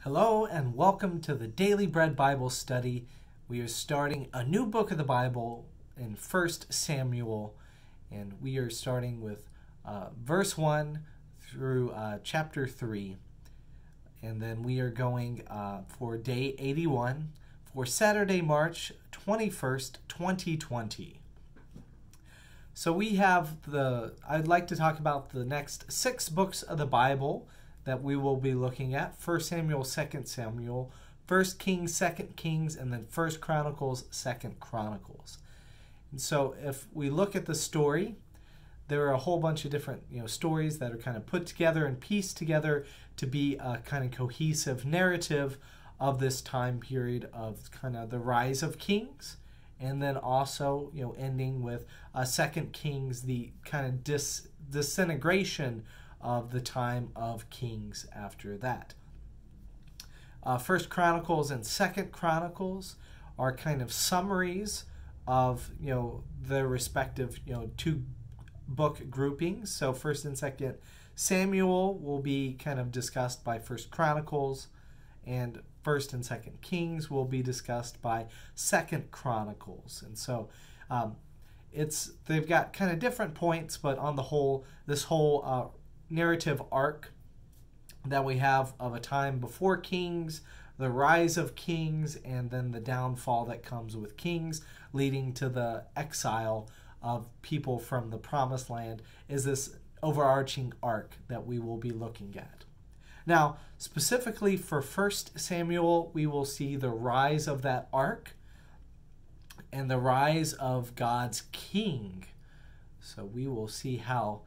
Hello and welcome to the Daily Bread Bible Study. We are starting a new book of the Bible in 1 Samuel, and we are starting with verse 1 through chapter 3. And then we are going for day 81 for Saturday, March 21st, 2020. So we have I'd like to talk about the next 6 books of the Bible that we will be looking at: 1 Samuel, 2 Samuel, 1 Kings, 2 Kings, and then 1 Chronicles, 2 Chronicles. And so if we look at the story, there are a whole bunch of different stories that are kind of put together and pieced together to be a kind of cohesive narrative of this time period of kind of the rise of kings, and then also ending with 2 Kings, the kind of disintegration of the time of kings after that. First Chronicles and Second Chronicles are kind of summaries of their respective two book groupings. So First and Second Samuel will be kind of discussed by First Chronicles, and First and Second Kings will be discussed by Second Chronicles. And so they've got kind of different points, but on the whole, this whole narrative arc that we have of a time before kings, the rise of kings, and then the downfall that comes with kings, leading to the exile of people from the promised land, is this overarching arc that we will be looking at. Now, specifically for 1 Samuel, we will see the rise of that arc and the rise of God's king. So we will see how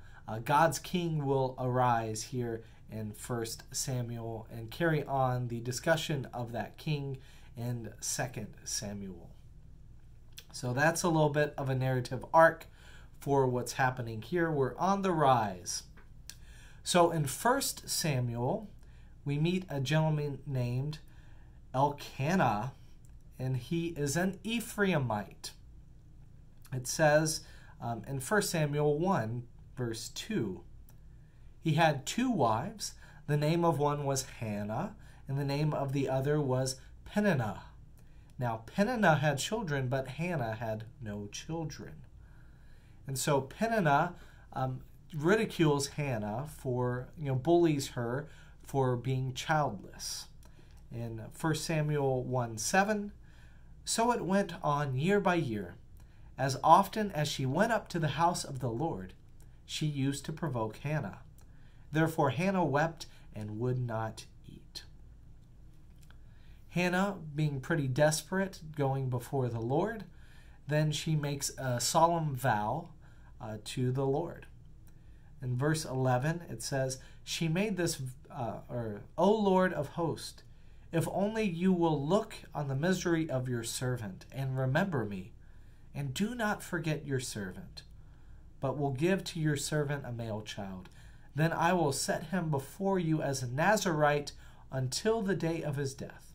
God's king will arise here in 1 Samuel and carry on the discussion of that king in 2 Samuel. So that's a little bit of a narrative arc for what's happening here. We're on the rise. So in 1 Samuel, we meet a gentleman named Elkanah, and he is an Ephraimite. It says in 1 Samuel 1, verse 2, he had 2 wives. The name of one was Hannah, and the name of the other was Peninnah. Now Peninnah had children, but Hannah had no children. And so Peninnah ridicules Hannah for, bullies her for being childless. In 1 Samuel 1:7, so it went on year by year. As often as she went up to the house of the Lord, she used to provoke Hannah. Therefore Hannah wept and would not eat. Hannah, being pretty desperate, going before the Lord, then she makes a solemn vow to the Lord. In verse 11, it says, she made this, O Lord of hosts, if only you will look on the misery of your servant and remember me, and do not forget your servant, but will give to your servant a male child. Then I will set him before you as a Nazirite until the day of his death.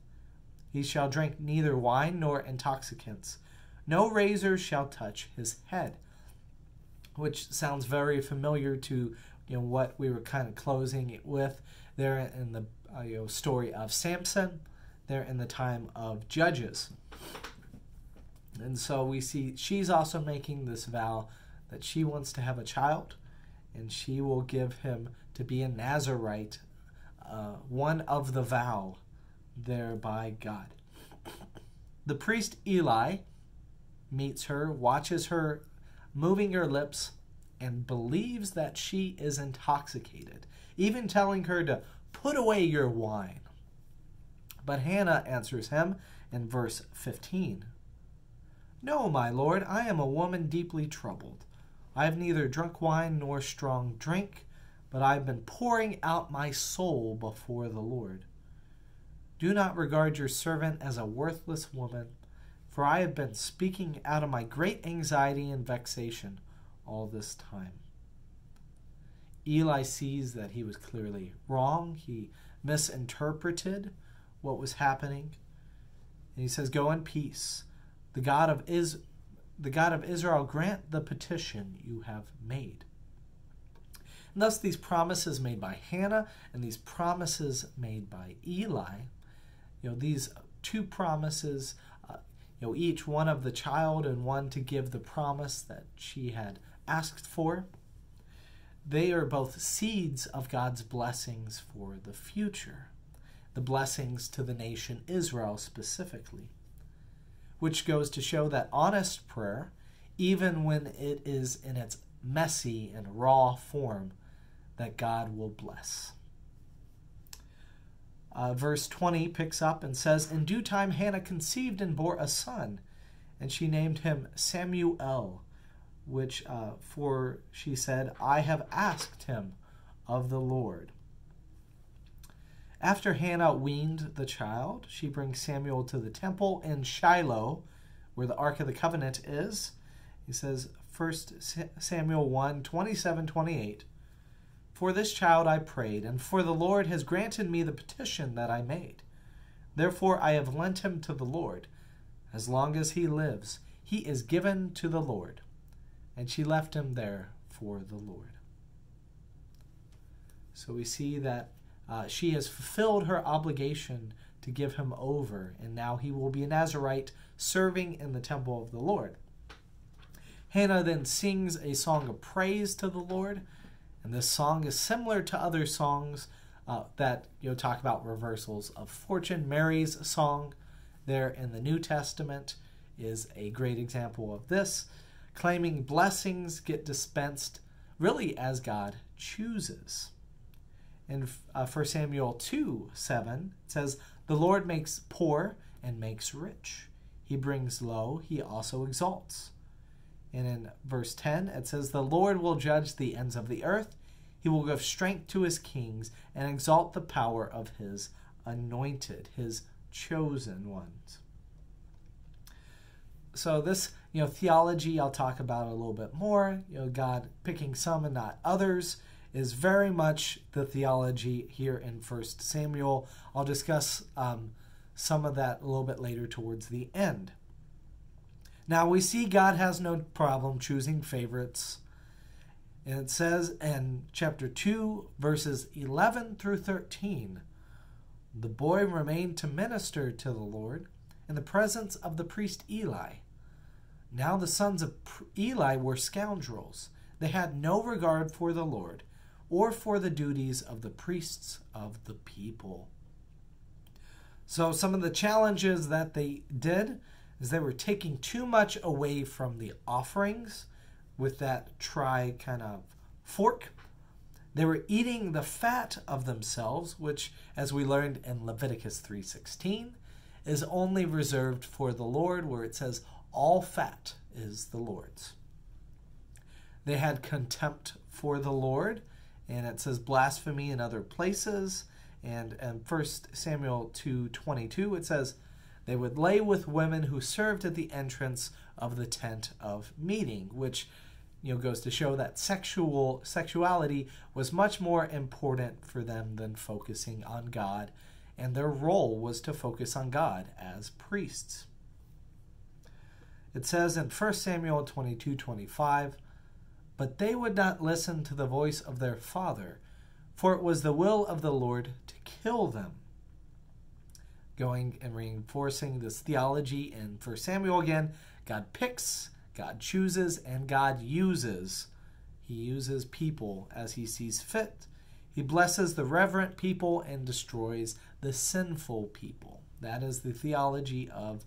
He shall drink neither wine nor intoxicants. No razor shall touch his head. Which sounds very familiar to what we were kind of closing it with there in the story of Samson, there in the time of Judges. And so we see she's also making this vow that she wants to have a child, and she will give him to be a Nazirite, one of the vow there by God. The priest Eli meets her, watches her moving her lips, and believes that she is intoxicated, even telling her to put away your wine. But Hannah answers him in verse 15. No, my lord, I am a woman deeply troubled. I have neither drunk wine nor strong drink, but I have been pouring out my soul before the Lord. Do not regard your servant as a worthless woman, for I have been speaking out of my great anxiety and vexation all this time. Eli sees that he was clearly wrong. He misinterpreted what was happening. And he says, go in peace. The God of Israel grant the petition you have made. And thus these promises made by Hannah and these promises made by Eli, these two promises, each one of the child and one to give the promise that she had asked for, they are both seeds of God's blessings for the future, the blessings to the nation Israel specifically, which goes to show that honest prayer, even when it is in its messy and raw form, that God will bless. Verse 20 picks up and says, "In due time Hannah conceived and bore a son, and she named him Samuel, which for she said, I have asked him of the Lord." After Hannah weaned the child, she brings Samuel to the temple in Shiloh, where the Ark of the Covenant is. He says, 1 Samuel 1, 27-28, "For this child I prayed, and for the Lord has granted me the petition that I made. Therefore I have lent him to the Lord. As long as he lives, he is given to the Lord." And she left him there for the Lord. So we see that she has fulfilled her obligation to give him over, and now he will be a Nazirite serving in the temple of the Lord. Hannah then sings a song of praise to the Lord, and this song is similar to other songs that talk about reversals of fortune. Mary's song there in the New Testament is a great example of this, claiming blessings get dispensed really as God chooses. In 1 Samuel 2:7, it says, "The Lord makes poor and makes rich. He brings low, he also exalts." And in verse 10, it says, "The Lord will judge the ends of the earth. He will give strength to his kings and exalt the power of his anointed," his chosen ones. So this, theology I'll talk about a little bit more. God picking some and not others is very much the theology here in 1 Samuel. I'll discuss some of that a little bit later towards the end. Now we see God has no problem choosing favorites. And it says in chapter 2, verses 11-13, "The boy remained to minister to the Lord in the presence of the priest Eli. Now the sons of Eli were scoundrels. They had no regard for the Lord or for the duties of the priests of the people." So some of the challenges that they did is they were taking too much away from the offerings with that kind of fork. They were eating the fat of themselves, which, as we learned in Leviticus 3:16, is only reserved for the Lord, where it says, "All fat is the Lord's." They had contempt for the Lord, and it says blasphemy in other places. And in 1 Samuel 2:22, it says, "They would lay with women who served at the entrance of the tent of meeting," which goes to show that sexuality was much more important for them than focusing on God, and their role was to focus on God as priests. It says in 1 Samuel 22:25, "But they would not listen to the voice of their father, for it was the will of the Lord to kill them." Going and reinforcing this theology in 1 Samuel again, God picks, God chooses, and God uses. He uses people as he sees fit. He blesses the reverent people and destroys the sinful people. That is the theology of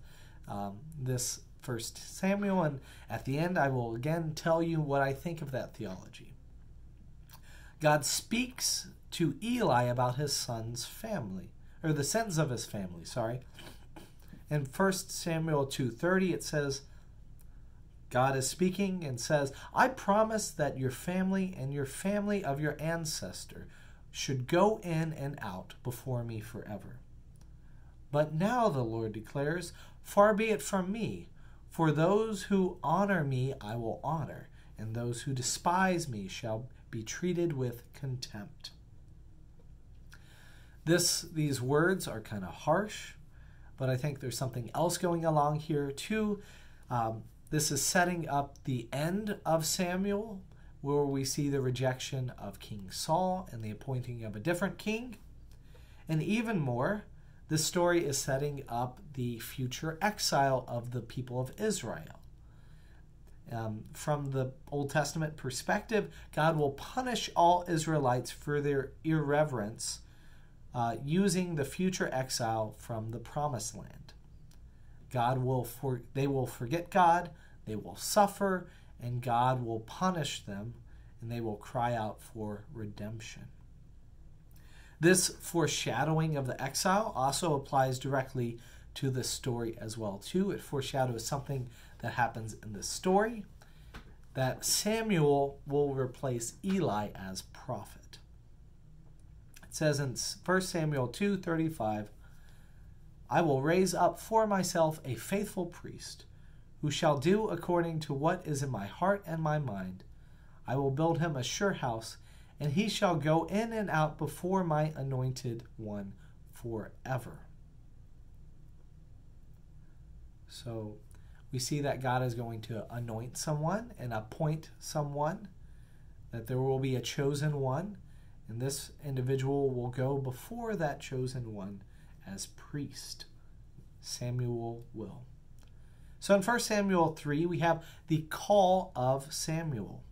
this 1 Samuel, and at the end I will again tell you what I think of that theology. God speaks to Eli about his son's family, or the sins of his family, In 1 Samuel 2:30 it says, God is speaking and says, "I promise that your family and your family of your ancestor should go in and out before me forever. But now, the Lord declares, far be it from me, for those who honor me I will honor, and those who despise me shall be treated with contempt." These words are kind of harsh, but I think there's something else going along here too. This is setting up the end of Samuel, where we see the rejection of King Saul and the appointing of a different king. And even more, this story is setting up the future exile of the people of Israel. From the Old Testament perspective, God will punish all Israelites for their irreverence using the future exile from the Promised Land. They will forget God, they will suffer, and God will punish them, and they will cry out for redemption. This foreshadowing of the exile also applies directly to this story as well, too. It foreshadows something that happens in this story, that Samuel will replace Eli as prophet. It says in 1 Samuel 2:35, I will raise up for myself a faithful priest, who shall do according to what is in my heart and my mind. I will build him a sure house, and he shall go in and out before my anointed one forever. So we see that God is going to anoint someone and appoint someone, that there will be a chosen one, and this individual will go before that chosen one as priest. Samuel will. So in 1 Samuel 3, we have the call of Samuel.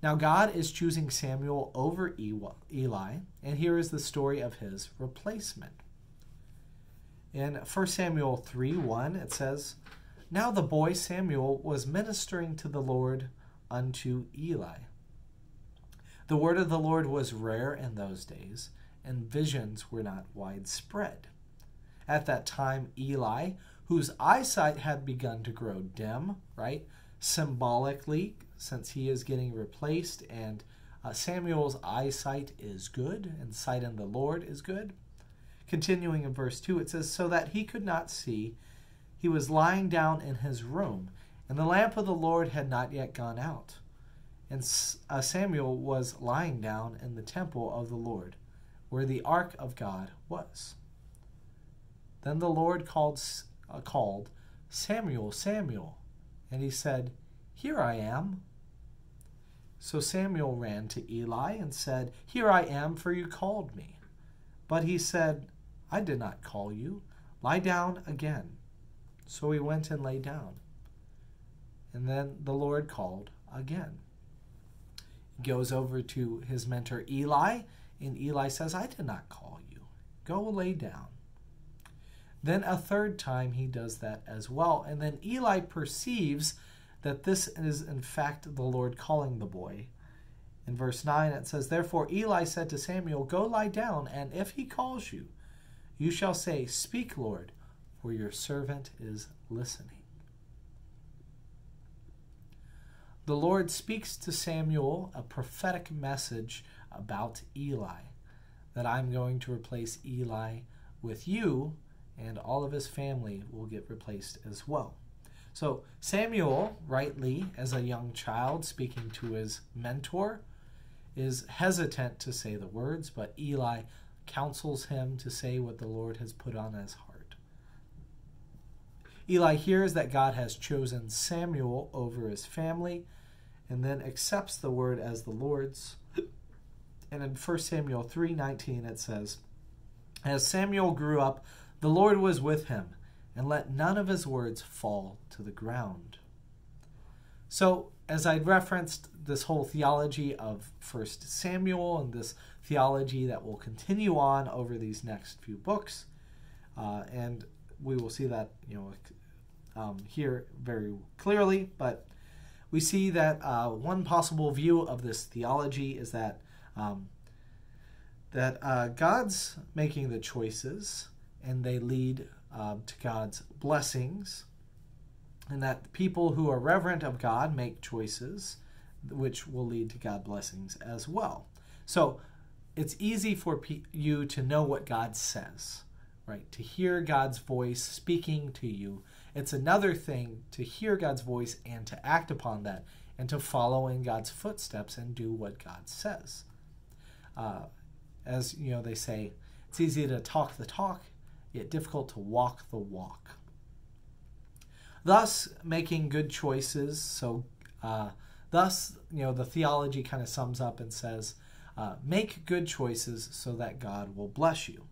Now God is choosing Samuel over Eli, and here is the story of his replacement. In 1 Samuel 3:1, it says, Now the boy Samuel was ministering to the Lord unto Eli. The word of the Lord was rare in those days, and visions were not widespread. At that time, Eli, whose eyesight had begun to grow dim, right, symbolically, since he is getting replaced, and Samuel's eyesight is good, and sight in the Lord is good. Continuing in verse 2, it says, So that he could not see, he was lying down in his room, and the lamp of the Lord had not yet gone out. And Samuel was lying down in the temple of the Lord, where the ark of God was. Then the Lord called, Samuel, Samuel. And he said, Here I am. So Samuel ran to Eli and said, Here I am, for you called me. But he said, I did not call you. Lie down again. So he went and lay down. And then the Lord called again. He goes over to his mentor Eli, and Eli says, I did not call you. Go lay down. Then a third time he does that as well. And then Eli perceives that this is in fact the Lord calling the boy. In verse 9 it says, Therefore Eli said to Samuel, Go lie down, and if he calls you, you shall say, Speak, Lord, for your servant is listening. The Lord speaks to Samuel a prophetic message about Eli, that I'm going to replace Eli with you, and all of his family will get replaced as well. So Samuel, rightly, as a young child speaking to his mentor, is hesitant to say the words, but Eli counsels him to say what the Lord has put on his heart. Eli hears that God has chosen Samuel over his family, and then accepts the word as the Lord's. And in 1 Samuel 3:19 it says, As Samuel grew up, the Lord was with him, and let none of his words fall to the ground. So, as I referenced this whole theology of 1 Samuel, and this theology that will continue on over these next few books, and we will see that here very clearly, but we see that one possible view of this theology is that God's making the choices, and they lead to God's blessings, and that people who are reverent of God make choices which will lead to God's blessings as well. So it's easy for you to know what God says, right? To hear God's voice speaking to you. It's another thing to hear God's voice and to act upon that, and to follow in God's footsteps and do what God says. As you know, they say, it's easy to talk the talk, yet difficult to walk the walk. Thus, making good choices so Thus, the theology kind of sums up and says, make good choices so that God will bless you.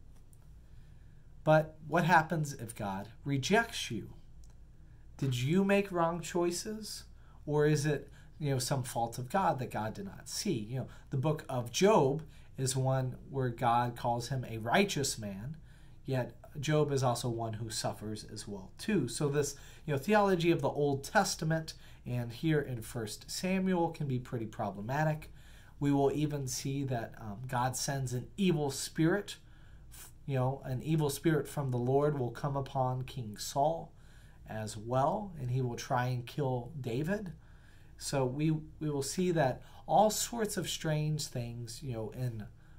But what happens if God rejects you? Did you make wrong choices? Or is it, some fault of God that God did not see? The book of Job is one where God calls him a righteous man, yet Job is also one who suffers as well too. So this, theology of the Old Testament and here in 1 Samuel can be pretty problematic. We will even see that God sends an evil spirit. An evil spirit from the Lord will come upon King Saul as well, and he will try and kill David. So we will see that all sorts of strange things,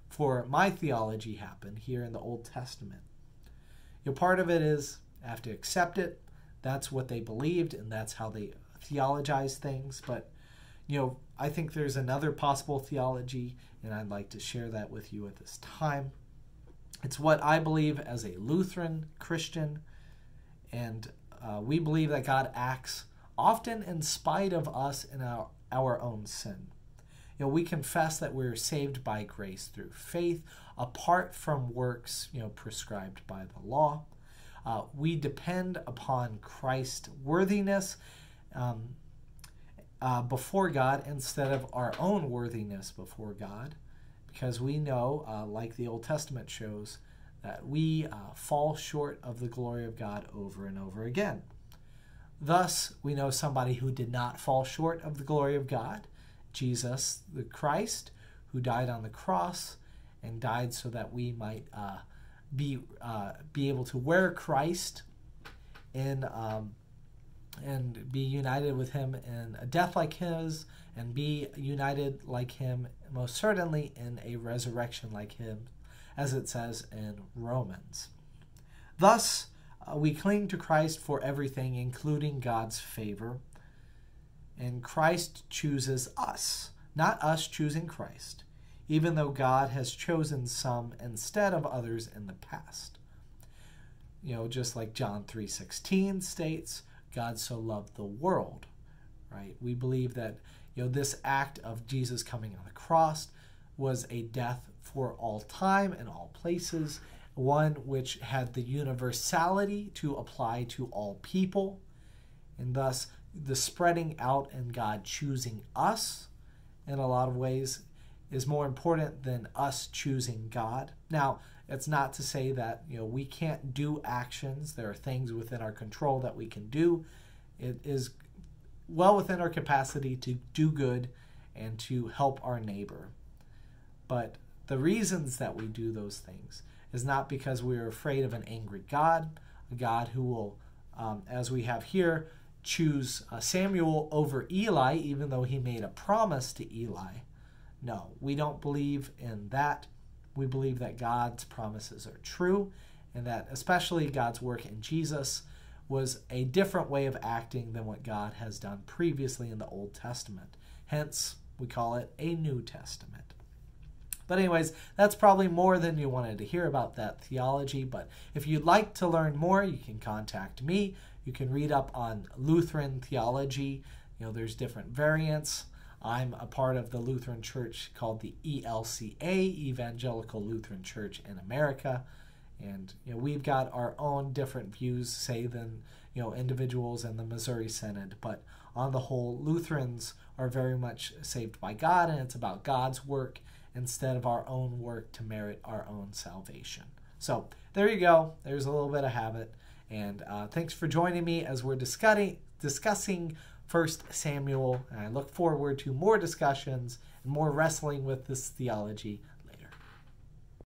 for my theology happen here in the Old Testament. Part of it is I have to accept it. That's what they believed, and that's how they theologize things. But, I think there's another possible theology, and I'd like to share that with you at this time. It's what I believe as a Lutheran Christian, and we believe that God acts often in spite of us in our own sin. We confess that we're saved by grace through faith, apart from works, prescribed by the law. We depend upon Christ's worthiness before God instead of our own worthiness before God, because we know, like the Old Testament shows, that we fall short of the glory of God over and over again. Thus, we know somebody who did not fall short of the glory of God, Jesus the Christ, who died on the cross and died so that we might be able to wear Christ and be united with him in a death like his, and be united like him most certainly in a resurrection like him, as it says in Romans. Thus, we cling to Christ for everything, including God's favor. And Christ chooses us, not us choosing Christ, even though God has chosen some instead of others in the past. Just like John 3:16 states, God so loved the world, right? We believe that, this act of Jesus coming on the cross was a death for all time and all places, one which had the universality to apply to all people, and thus the spreading out and God choosing us in a lot of ways is more important than us choosing God. Now, it's not to say that, we can't do actions. There are things within our control that we can do. It is well within our capacity to do good and to help our neighbor. But the reasons that we do those things is not because we are afraid of an angry God, a God who will, as we have here, choose Samuel over Eli, even though he made a promise to Eli. No, we don't believe in that. We believe that God's promises are true, and that especially God's work in Jesus was a different way of acting than what God has done previously in the Old Testament. Hence, we call it a New Testament. But anyways, that's probably more than you wanted to hear about that theology. But if you'd like to learn more, you can contact me. You can read up on Lutheran theology. There's different variants. I'm a part of the Lutheran Church called the ELCA, Evangelical Lutheran Church in America. And we've got our own different views, say, than individuals in the Missouri Synod. But on the whole, Lutherans are very much saved by God, and it's about God's work instead of our own work to merit our own salvation. So there you go. There's a little bit of habit. And thanks for joining me as we're discussing 1 Samuel. And I look forward to more discussions and more wrestling with this theology